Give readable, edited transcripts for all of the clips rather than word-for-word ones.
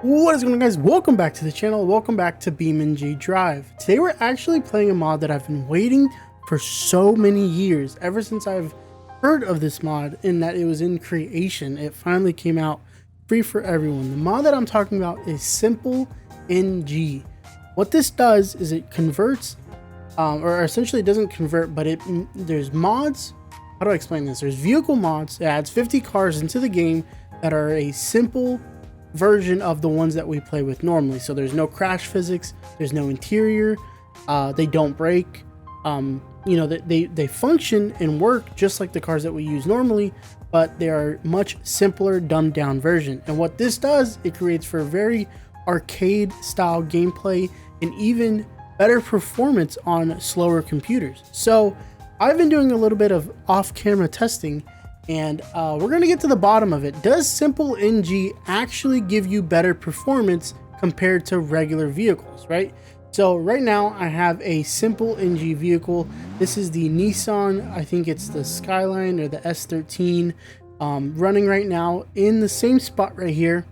What is going on, guys? Welcome back to the channel. Welcome back to BeamNG Drive. Today we're actually playing a mod that I've been waiting for so many years, ever since I've heard of this mod and that it was in creation. It finally came out free for everyone. The mod that I'm talking about is SimpleNG. What this does is it converts, or essentially it doesn't convert, but there's mods. How do I explain this? There's vehicle mods. It adds 50 cars into the game that are a simple version of the ones that we play with normally. So there's no crash physics, there's no interior, they don't break, you know, they function and work just like the cars that we use normally, but they are much simpler, dumbed down version. And what this does, it creates for a very arcade style gameplay and even better performance on slower computers. So I've been doing a little bit of off-camera testing, and we're going to get to the bottom of it. Does SimpleNG actually give you better performance compared to regular vehicles, right? So right now I have a SimpleNG vehicle. This is the Nissan, I think it's the Skyline or the S13, running right now in the same spot right here.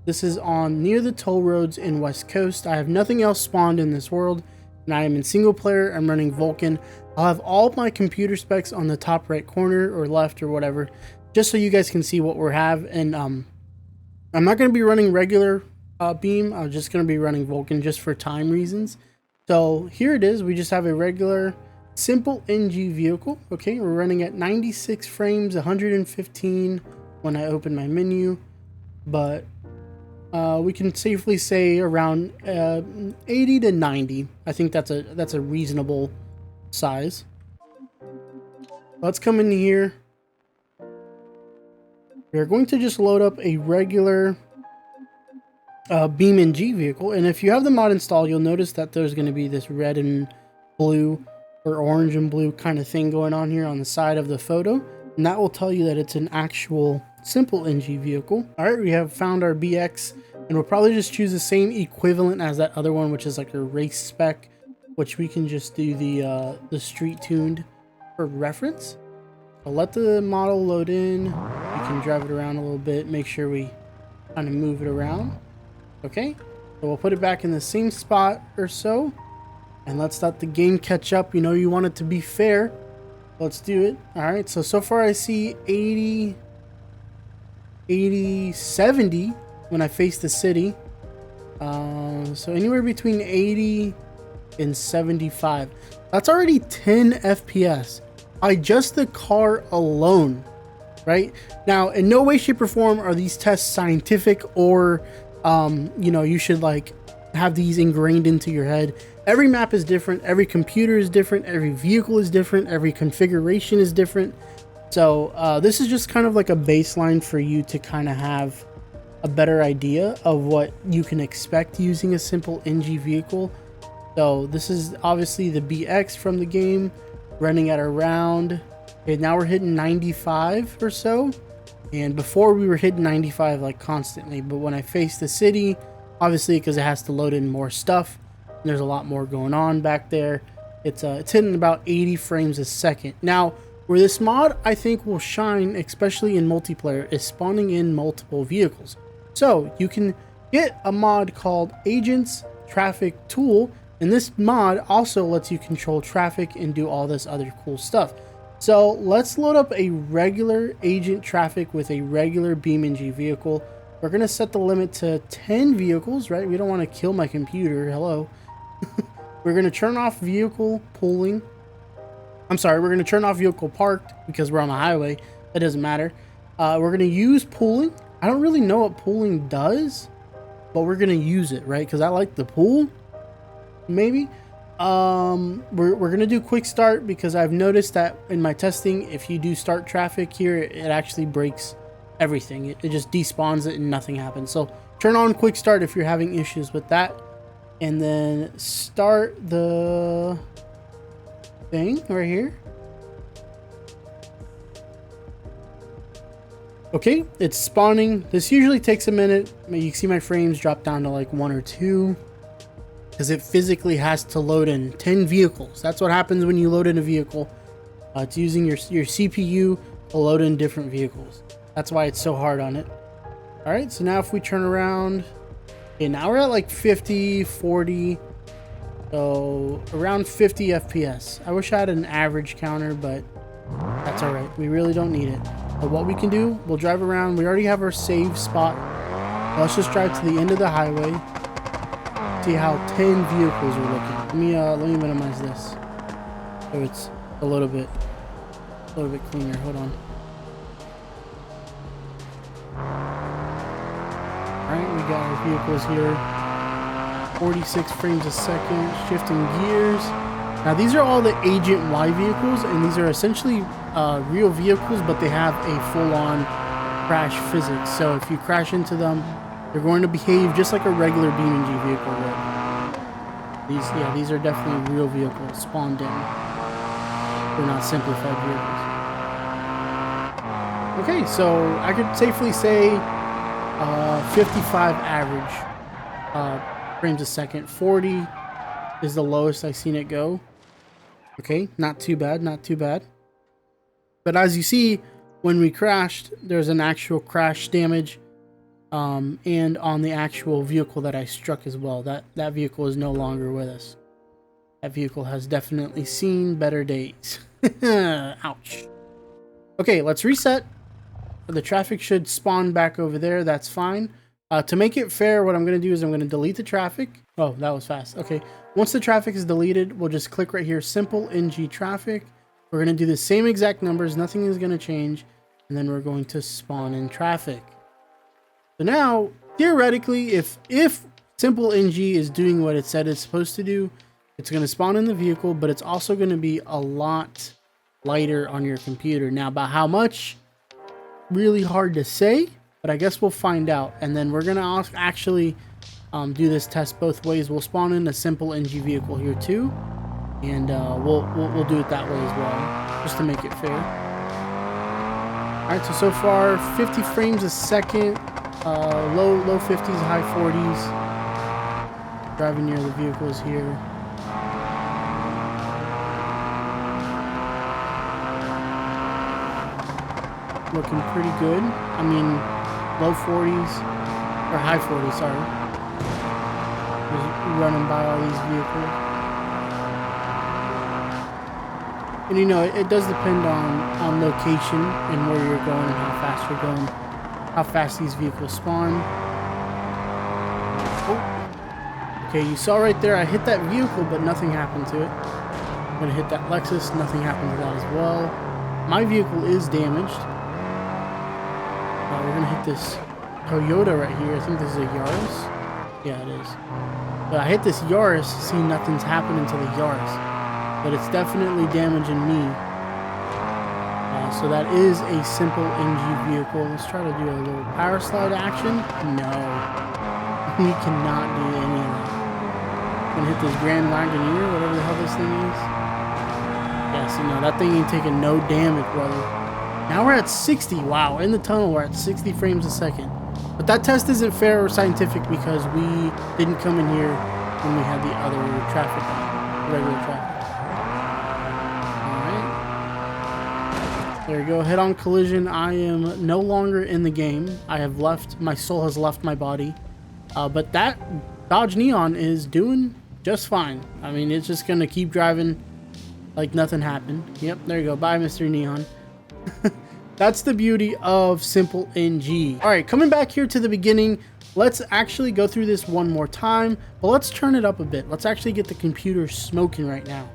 This is on near the toll roads in West Coast. I have nothing else spawned in this world, and I am in single player. I'm running Vulcan. I'll have all of my computer specs on the top right corner or left or whatever, just so you guys can see what we have. And I'm not going to be running regular Beam. I'm just going to be running Vulcan just for time reasons. So here it is. We just have a regular SimpleNG vehicle. Okay, we're running at 96 frames, 115 when I open my menu, but we can safely say around 80 to 90. I think that's a reasonable size. Let's come in here. We're going to just load up a regular BeamNG vehicle, and if you have the mod installed, you'll notice that there's going to be this red and blue or orange and blue kind of thing going on here on the side of the photo, and that will tell you that it's an actual SimpleNG vehicle. All right, we have found our BX, and we'll probably just choose the same equivalent as that other one, which is like a race spec, which we can just do the street tuned for reference. So let the model load in. We can drive it around a little bit, make sure we kind of move it around. Okay, so we'll put it back in the same spot or so, and let's let the game catch up. You know, you want it to be fair. Let's do it. All right, so far I see 80, 70 when I face the city. So anywhere between 80 and 75. That's already 10 FPS by just the car alone, right? Now, in no way, shape, or form are these tests scientific, or you know, you should like have these ingrained into your head. Every map is different, every computer is different, every vehicle is different, every configuration is different. So this is just kind of like a baseline for you to kind of have a better idea of what you can expect using a SimpleNG vehicle. So this is obviously the BX from the game, running at around, okay, now we're hitting 95 or so, and before we were hitting 95 like constantly. But when I face the city, obviously because it has to load in more stuff, and there's a lot more going on back there, it's hitting about 80 frames a second. Now, where this mod I think will shine, especially in multiplayer, is spawning in multiple vehicles. So you can get a mod called Agents Traffic Tool, and this mod also lets you control traffic and do all this other cool stuff. So let's load up a regular agent traffic with a regular BeamNG vehicle. We're going to set the limit to 10 vehicles, right? We don't want to kill my computer. Hello. We're going to turn off vehicle pooling. I'm sorry, we're going to turn off vehicle parked because we're on the highway. That doesn't matter. We're going to use pooling. I don't really know what pooling does, but we're going to use it, right? Because I like the pool. Maybe. We're going to do quick start because I've noticed that in my testing, if you do start traffic here, it actually breaks everything. It just despawns it and nothing happens. So turn on quick start if you're having issues with that. And then start the thing right here. Okay, it's spawning. This usually takes a minute. You can see my frames drop down to like 1 or 2 because it physically has to load in 10 vehicles. That's what happens when you load in a vehicle. It's using your CPU to load in different vehicles. That's why it's so hard on it. All right, so now if we turn around, Okay, now we're at like 50, 40. So around 50 FPS. I wish I had an average counter, but that's all right. We really don't need it. But what we can do, we'll drive around. We already have our save spot. Let's just drive to the end of the highway. See how 10 vehicles are looking. Let me minimize this so it's a little bit cleaner. Hold on. All right, we got our vehicles here. 46 frames a second, shifting gears. Now these are all the Agent Y vehicles, and these are essentially real vehicles, but they have a full-on crash physics. So if you crash into them, they're going to behave just like a regular BeamNG vehicle would. These are definitely real vehicles spawned in. They're not simplified vehicles. Okay, so I could safely say 55 average frames a second. 40 is the lowest I've seen it go. Okay, not too bad, not too bad. But as you see, when we crashed, there's an actual crash damage, and on the actual vehicle that I struck as well. That vehicle is no longer with us. That vehicle has definitely seen better days. Ouch. Okay, let's reset. The traffic should spawn back over there. That's fine. To make it fair, what I'm going to do is I'm going to delete the traffic. Oh, that was fast. Okay. Once the traffic is deleted, we'll just click right here, SimpleNG Traffic. We're going to do the same exact numbers. Nothing is going to change. And then we're going to spawn in traffic. So now, theoretically, if SimpleNG is doing what it said it's supposed to do, it's going to spawn in the vehicle, but it's also going to be a lot lighter on your computer. Now, about how much, really hard to say, but I guess we'll find out. And then we're going to actually do this test both ways. We'll spawn in a SimpleNG vehicle here too, and we'll do it that way as well, just to make it fair. All right, so far 50 frames a second, low 50s, high 40s. Driving near the vehicles here. Looking pretty good. I mean, low 40s or high 40s, sorry. Just running by all these vehicles. And you know, it does depend on location and where you're going and how fast you're going, how fast these vehicles spawn. Oh. Okay, you saw right there, I hit that vehicle, but nothing happened to it. I'm gonna hit that Lexus, nothing happened to that as well. My vehicle is damaged. We're gonna hit this Toyota right here. I think this is a Yaris. Yeah, it is. But I hit this Yaris, see nothing's happening to the Yaris. But it's definitely damaging me. So that is a SimpleNG vehicle. Let's try to do a little power slide action. No. We cannot do any of that. I'm gonna hit this Grand Wagoneer, whatever the hell this thing is. Yeah, see, no, that thing ain't taking no damage, brother. Now we're at 60. Wow, in the tunnel we're at 60 frames a second. But that test isn't fair or scientific because we didn't come in here when we had the other traffic on, regular traffic. Alright. There you go, head-on collision. I am no longer in the game. I have left, my soul has left my body. But that Dodge Neon is doing just fine. I mean, it's just gonna keep driving like nothing happened. Yep, there you go. Bye, Mr. Neon. That's the beauty of SimpleNG. All right, coming back here to the beginning, let's actually go through this one more time, but let's turn it up a bit. Let's actually get the computer smoking right now.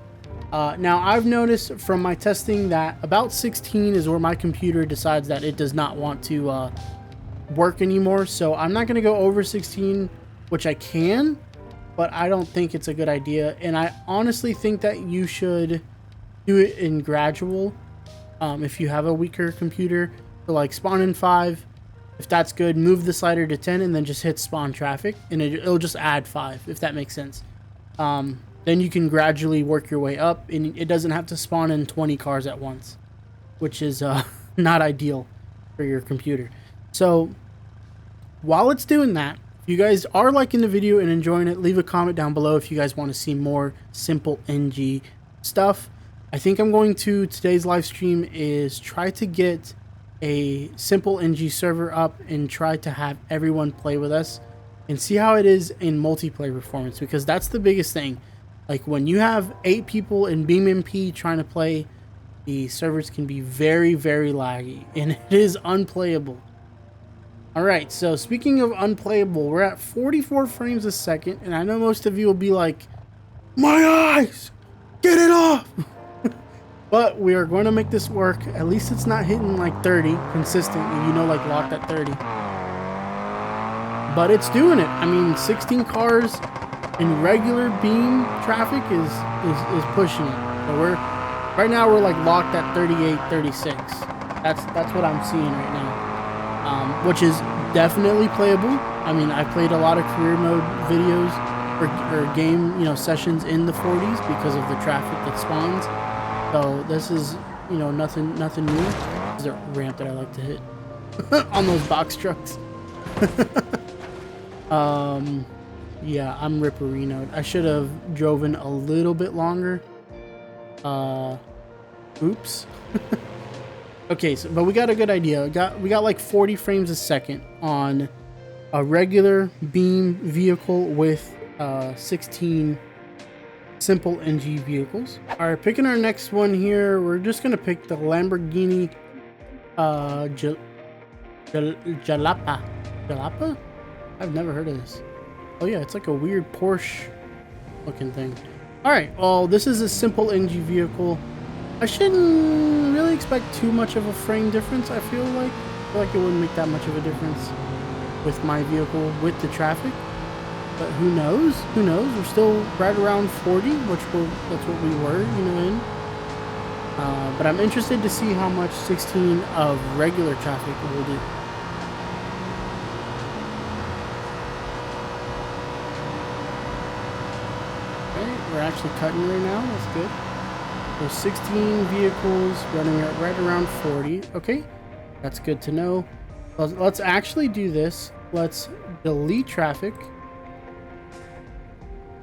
Now, I've noticed from my testing that about 16 is where my computer decides that it does not want to work anymore. So I'm not going to go over 16, which I can, but I don't think it's a good idea. And I honestly think that you should do it in gradual. If you have a weaker computer, so like spawn in 5, if that's good, move the slider to 10 and then just hit spawn traffic, and it'll just add 5, if that makes sense. Then you can gradually work your way up, and it doesn't have to spawn in 20 cars at once, which is not ideal for your computer. So while it's doing that, if you guys are liking the video and enjoying it, leave a comment down below if you guys want to see more SimpleNG stuff. I think I'm going to, today's live stream is try to get a SimpleNG server up and try to have everyone play with us. and see how it is in multiplayer performance, because that's the biggest thing. Like when you have 8 people in BeamMP trying to play, the servers can be very, very laggy, and it is unplayable. All right, so speaking of unplayable, we're at 44 frames a second, and I know most of you will be like, my eyes, get it off. But we are going to make this work. At least it's not hitting like 30 consistently, you know, like locked at 30. But it's doing it. I mean, 16 cars in regular beam traffic is pushing it. So right now we're like locked at 38, 36. That's what I'm seeing right now, which is definitely playable. I mean, I played a lot of career mode videos or game, you know, sessions in the 40s because of the traffic that spawns. So this is, you know, nothing new. There's a ramp that I like to hit on those box trucks. Yeah, I'm ripperinoed. I should have driven a little bit longer. Oops. Okay, so but we got a good idea. We got like 40 frames a second on a regular beam vehicle with 16 SimpleNG vehicles. All right, picking our next one here. We're just gonna pick the Lamborghini Jalapa. Jalapa? I've never heard of this. Oh yeah, it's like a weird Porsche looking thing. All right, well, this is a SimpleNG vehicle. I shouldn't really expect too much of a frame difference. I feel like it wouldn't make that much of a difference with my vehicle with the traffic. But who knows? Who knows? We're still right around 40, that's what we were, you know, in. But I'm interested to see how much 16 of regular traffic will do. Okay, we're actually cutting right now. That's good. So 16 vehicles running at right around 40. Okay, that's good to know. Let's actually do this. Let's delete traffic.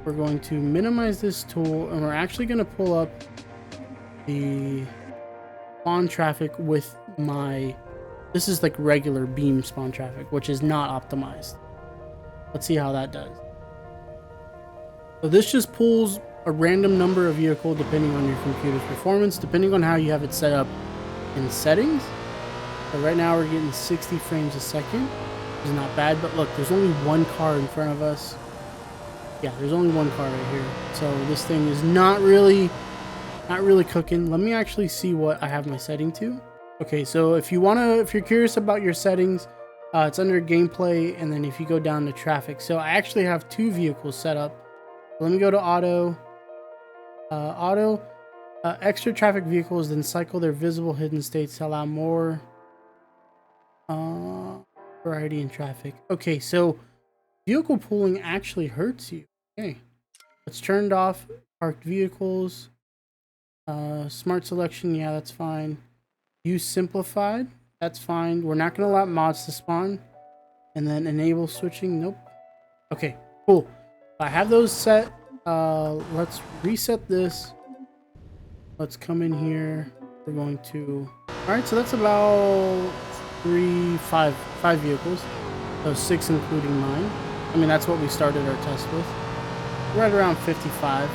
We're going to minimize this tool, and we're actually going to pull up the spawn traffic with this is like regular beam spawn traffic, which is not optimized. Let's see how that does. So this just pulls a random number of vehicle depending on your computer's performance, depending on how you have it set up in settings. So right now we're getting 60 frames a second, which is not bad, but look, there's only one car in front of us. Yeah, there's only one car right here. So this thing is not really cooking. Let me actually see what I have my setting to. Okay, so if you're curious about your settings, it's under gameplay, and then if you go down to traffic. So I actually have 2 vehicles set up. Let me go to auto. Extra traffic vehicles, then cycle their visible hidden states to allow more variety in traffic. Okay, so vehicle pooling actually hurts you. Okay, let's turn it off. Parked vehicles, smart selection, yeah, that's fine. Use simplified, that's fine. We're not going to allow mods to spawn. And then enable switching, nope. Okay, cool. I have those set. Let's reset this. Let's come in here. We're going to... Alright, so that's about 5 vehicles. So 6 including mine. I mean, that's what we started our test with. Right around 55.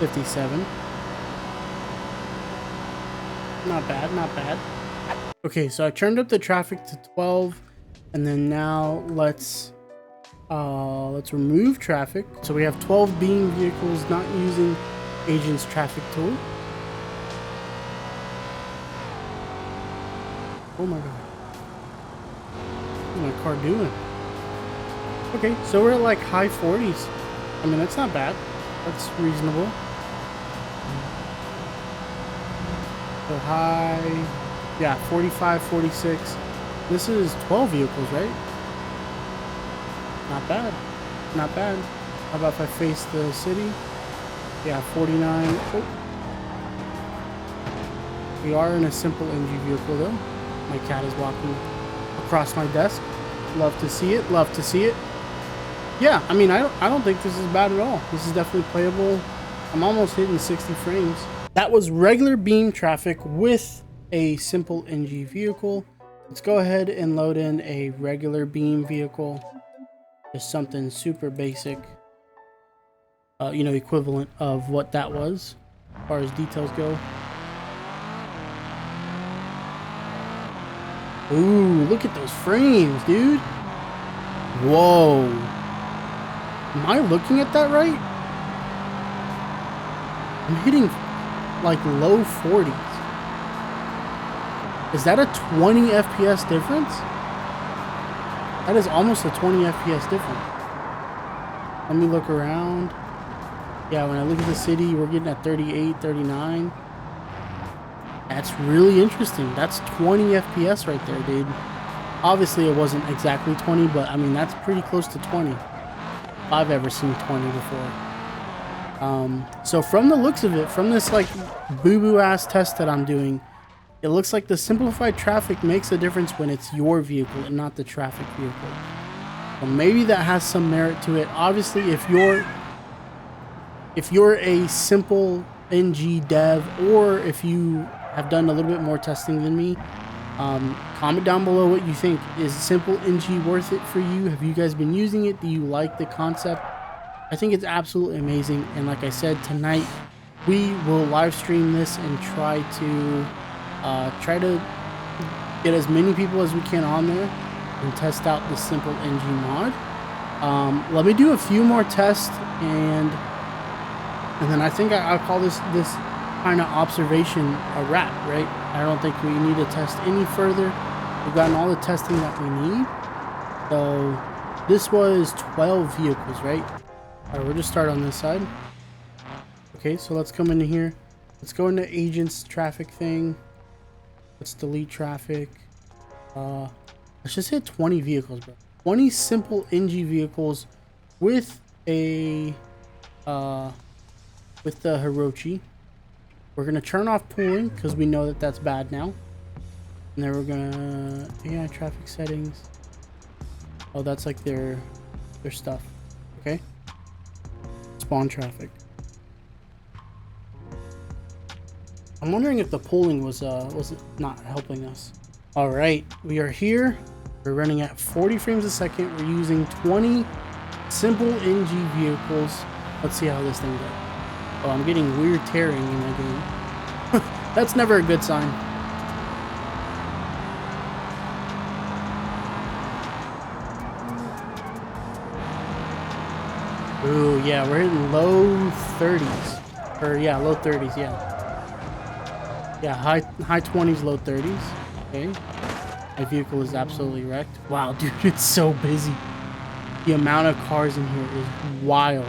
57. Not bad, not bad. Okay, so I turned up the traffic to 12. And then now let's remove traffic. So we have 12 beam vehicles not using agent's traffic tool. Oh my god. What's my car doing? Okay, so we're at like high 40s. I mean, that's not bad. That's reasonable. So high, yeah, 45, 46. This is 12 vehicles, right? Not bad. Not bad. How about if I face the city? Yeah, 49. Oh. We are in a SimpleNG vehicle though. My cat is walking across my desk. Love to see it. Love to see it. Yeah, I mean, I don't think this is bad at all. This is definitely playable. I'm almost hitting 60 frames. That was regular beam traffic with a SimpleNG vehicle. Let's go ahead and load in a regular beam vehicle. Just something super basic. You know, equivalent of what that was as far as details go. Ooh, look at those frames, dude. Whoa. Am I looking at that right? I'm hitting like low 40s. Is that a 20 FPS difference? That is almost a 20 FPS difference. Let me look around. Yeah, when I look at the city, we're getting at 38, 39. That's really interesting. That's 20 FPS right there, dude. Obviously, it wasn't exactly 20, but I mean, that's pretty close to 20. If I've ever seen 20 before. So from the looks of it, from this like boo-boo ass test that I'm doing, it looks like the simplified traffic makes a difference when it's your vehicle and not the traffic vehicle. Well, maybe that has some merit to it. Obviously, if you're a SimpleNG dev, or if you have done a little bit more testing than me, comment down below what you think. Is SimpleNG worth it for you? Have you guys been using it? Do you like the concept? I think it's absolutely amazing. And like I said, tonight we will live stream this and try to get as many people as we can on there and test out the SimpleNG mod. Let me do a few more tests, and then I think I'll call this kind of observation a wrap, right? I don't think we need to test any further. We've gotten all the testing that we need. So this was 12 vehicles, right? All right, we'll just start on this side. Okay, so let's come into here. Let's go into agents traffic thing. Let's delete traffic. Let's just hit 20 vehicles, bro. 20 SimpleNG vehicles with a with the Hirochi. We're gonna turn off pooling because we know that that's bad now. And then we're gonna AI traffic settings. Oh, that's like their stuff. Okay. Spawn traffic. I'm wondering if the pooling was not helping us. All right, we are here. We're running at 40 frames a second. We're using 20 SimpleNG vehicles. Let's see how this thing goes. Oh, I'm getting weird tearing in my game. That's never a good sign. Ooh, yeah, we're hitting low 30s. Or yeah, low 30s, yeah. Yeah, high 20s, low 30s. Okay. My vehicle is absolutely wrecked. Wow, dude, it's so busy. The amount of cars in here is wild.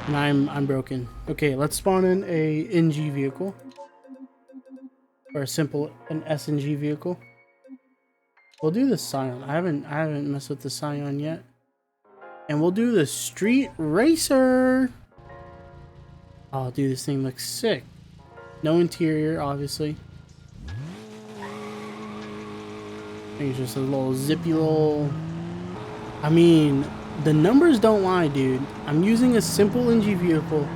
And I'm broken. Okay, let's spawn in a NG vehicle. Or an SNG vehicle. We'll do the Scion. I haven't messed with the Scion yet. And we'll do the Street Racer. Oh, dude, this thing looks sick. No interior, obviously. I think it's just a little zippy little... I mean, the numbers don't lie, dude. I'm using a SimpleNG vehicle.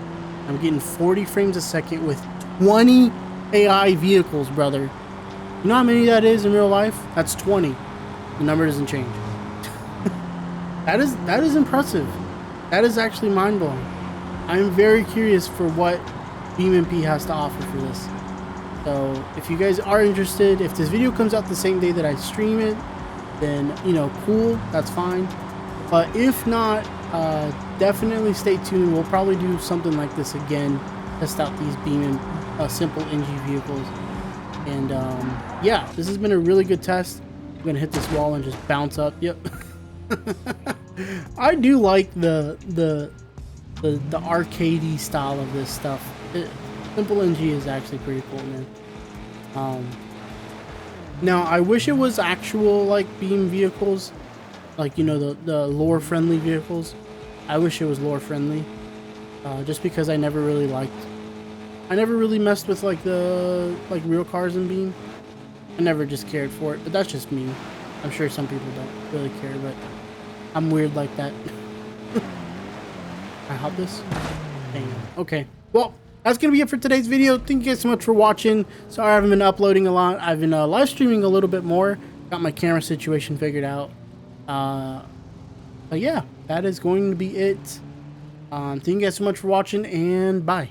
I'm getting 40 frames a second with 20 AI vehicles, brother. You know how many that is in real life? That's 20. The number doesn't change. That is impressive. That is actually mind-blowing. I'm very curious for what BeamNP has to offer for this. So if you guys are interested, if this video comes out the same day that I stream it, then, you know, cool, that's fine. But if not, definitely stay tuned. We'll probably do something like this again, test out these SimpleNG vehicles. And yeah, this has been a really good test. I'm gonna hit this wall and just bounce up. Yep. I do like the arcadey style of this stuff. SimpleNG is actually pretty cool, man. Now I wish it was actual like beam vehicles, like, you know, the lore friendly vehicles. I wish it was lore friendly, just because I never really messed with like the real cars in Beam. I never just cared for it, but that's just me. I'm sure some people don't really care, but I'm weird like that. I hop this? Dang. Okay. Well, that's going to be it for today's video. Thank you guys so much for watching. Sorry I haven't been uploading a lot. I've been live streaming a little bit more. Got my camera situation figured out. But yeah, that is going to be it. Thank you guys so much for watching, and bye.